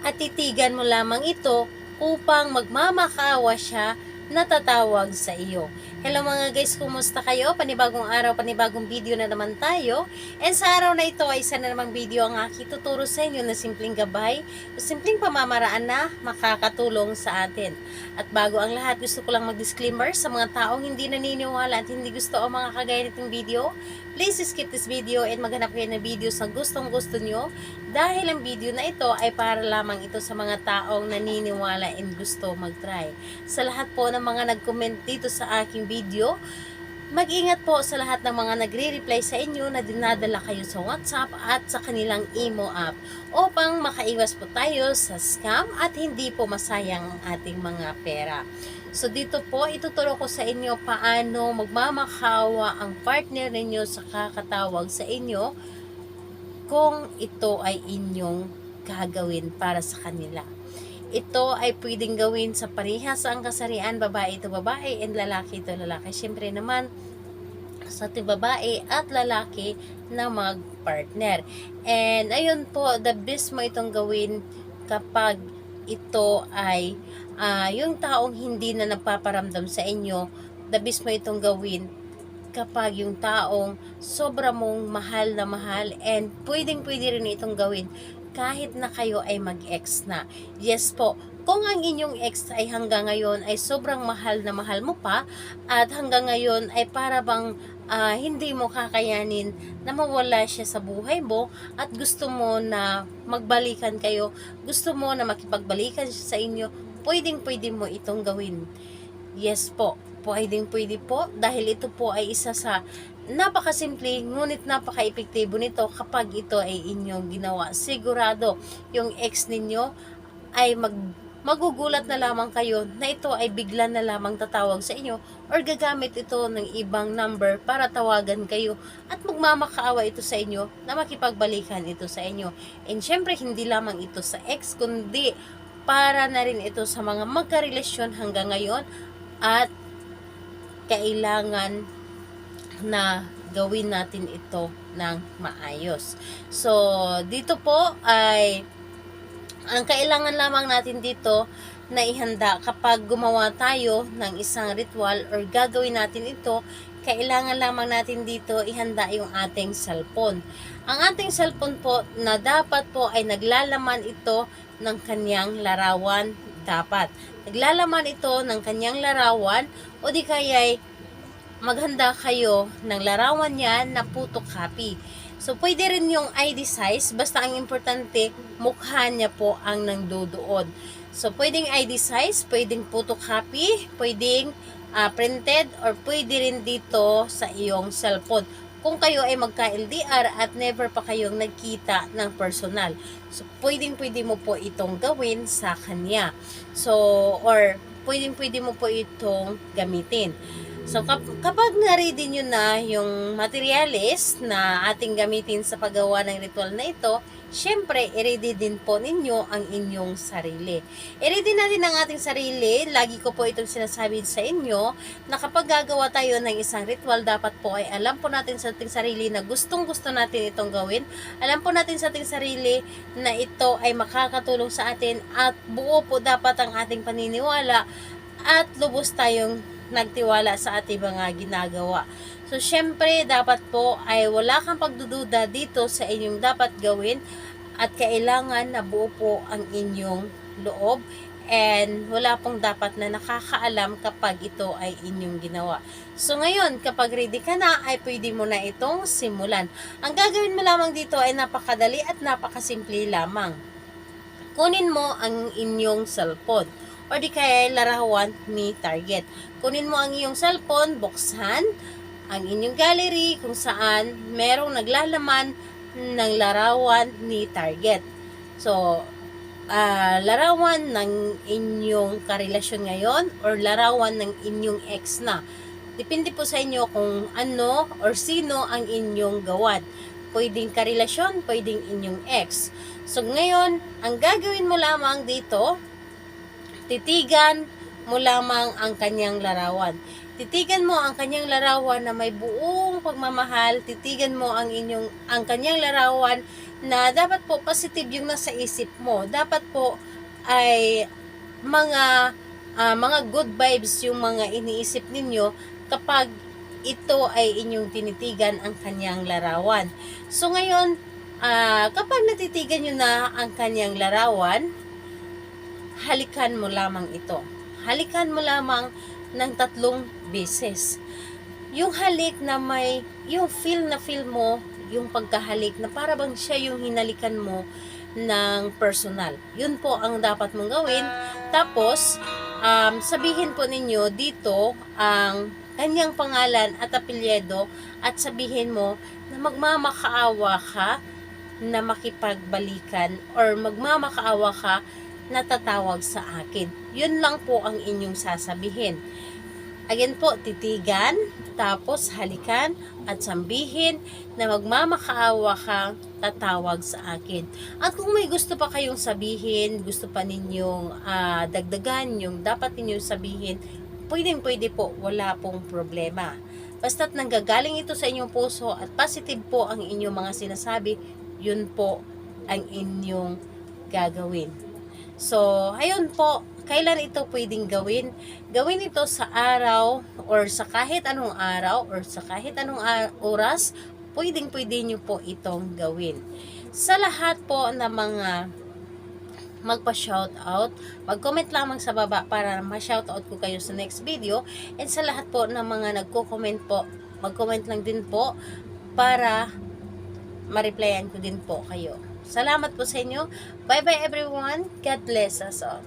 at titigan mo lamang ito upang magmamakaawa siya na tatawag sa iyo. Hello mga guys, kumusta kayo? Panibagong araw, panibagong video na naman tayo. And sa araw na ito ay isa na namang video ang aking tuturo sa inyo na simpleng gabay o simpleng pamamaraan na makakatulong sa atin. At bago ang lahat, gusto ko lang mag-disclaimer sa mga taong hindi naniniwala at hindi gusto ang mga kagaya nitong video. Please skip this video and maghanap kayo ng videos na gustong gusto nyo dahil ang video na ito ay para lamang ito sa mga taong naniniwala and gusto mag-try. Sa lahat po ng mga nag-comment dito sa aking video, mag-ingat po sa lahat ng mga nagre-reply sa inyo na dinadala kayo sa WhatsApp at sa kanilang Imo app upang makaiwas po tayo sa scam at hindi po masayang ang ating mga pera. So dito po, ituturo ko sa inyo paano magmamakawa ang partner ninyo sa kakatawag sa inyo kung ito ay inyong gagawin para sa kanila. Ito ay pwedeng gawin sa parehas ang kasarian, babae ito babae and lalaki ito lalaki. Siyempre naman sa babae at lalaki na mag-partner. And ayun po, the best mo itong gawin kapag ito ay yung taong hindi na nagpaparamdam sa inyo. The best mo itong gawin kapag yung taong sobra mong mahal na mahal, and pwedeng pwede rin itong gawin kahit na kayo ay mag-ex na. Yes po, kung ang inyong ex ay hanggang ngayon ay sobrang mahal na mahal mo pa at hanggang ngayon ay para bang hindi mo kakayanin na mawala siya sa buhay mo at gusto mo na magbalikan kayo, gusto mo na makipagbalikan siya sa inyo, pwedeng pwede mo itong gawin. Yes po, pwedeng pwede po dahil ito po ay isa sa napakasimple ngunit napaka-epektibo nito kapag ito ay inyong ginawa. Sigurado yung ex ninyo ay magugulat na lamang kayo na ito ay bigla na lamang tatawag sa inyo or gagamit ito ng ibang number para tawagan kayo at magmamakaawa ito sa inyo na makipagbalikan ito sa inyo. And syempre hindi lamang ito sa ex kundi para na rin ito sa mga magkarelasyon hanggang ngayon at kailangan na gawin natin ito ng maayos. So, dito po ay ang kailangan lamang natin dito na ihanda kapag gumawa tayo ng isang ritual or gagawin natin ito, kailangan lamang natin dito ihanda yung ating cellphone. Ang ating cellphone po na dapat po ay naglalaman ito ng kanyang larawan dapat. Naglalaman ito ng kanyang larawan o di kaya'y maghanda kayo ng larawan niya na photocopy. So, pwede rin yung ID size, basta ang importante, mukha niya po ang nandoon. So, pwedeng ID size, pwedeng photocopy, pwedeng printed, or pwede rin dito sa iyong cellphone. Kung kayo ay magka-LDR at never pa kayong nagkita ng personal. So, pwede mo po itong gawin sa kanya. So, or pwede mo po itong gamitin. So, kapag na-ready nyo na yung materials na ating gamitin sa paggawa ng ritual na ito, syempre, i-ready din po ninyo ang inyong sarili. I-ready natin ang ating sarili. Lagi ko po itong sinasabi sa inyo na kapag gagawa tayo ng isang ritual, dapat po ay alam po natin sa ating sarili na gustong-gusto natin itong gawin. Alam po natin sa ating sarili na ito ay makakatulong sa atin at buo po dapat ang ating paniniwala at lubos tayong nagtiwala sa ating mga ginagawa. So, syempre, dapat po ay wala kang pagdududa dito sa inyong dapat gawin at kailangan na buo po ang inyong loob and wala pong dapat na nakakaalam kapag ito ay inyong ginawa. So, ngayon, kapag ready ka na, ay pwede mo na itong simulan. Ang gagawin mo lamang dito ay napakadali at napakasimple lamang. Kunin mo ang inyong cellphone o di kaya larawan ni target. Kunin mo ang iyong cellphone, buksan ang inyong gallery kung saan merong naglalaman ng larawan ni target. So, larawan ng inyong karelasyon ngayon or larawan ng inyong ex na. Depende po sa inyo kung ano or sino ang inyong gawan. Pwedeng karelasyon, pwedeng inyong ex. So, ngayon, ang gagawin mo lamang dito, titigan mo lamang ang kanyang larawan. Titigan mo ang kanyang larawan na may buong pagmamahal. Titigan mo ang kanyang larawan na dapat po positive yung nasa isip mo. Dapat po ay mga good vibes yung mga iniisip ninyo kapag ito ay inyong tinitigan ang kanyang larawan. So ngayon, kapag natitigan nyo na ang kanyang larawan, halikan mo lamang ito. Halikan mo lamang ng 3 beses. Yung halik na yung feel mo, yung pagkahalik na para bang siya yung hinalikan mo ng personal. Yun po ang dapat mong gawin. Tapos, sabihin po ninyo dito ang kanyang pangalan at apelyido at sabihin mo na magmamakaawa ka na makipagbalikan or magmamakaawa ka na tatawag sa akin. Yun lang po ang inyong sasabihin. Again po, titigan, tapos halikan at sambihin na magmamakaawa kang tatawag sa akin. At kung may gusto pa kayong sabihin, gusto pa ninyong dagdagan yung dapat ninyong sabihin, pwede po, wala pong problema. Basta't nanggagaling ito sa inyong puso at positive po ang inyong mga sinasabi, yun po ang inyong gagawin. So, ayun po, kailan ito pwedeng gawin? Gawin ito sa araw or sa kahit anong araw or sa kahit anong oras, pwede nyo po itong gawin. Sa lahat po ng mga magpa-shoutout, mag-comment lamang sa baba para ma-shoutout ko kayo sa next video. And sa lahat po ng mga nagko-comment po, mag-comment lang din po para ma-replyan ko din po kayo. Salamat po sa inyo. Bye-bye everyone. God bless us all.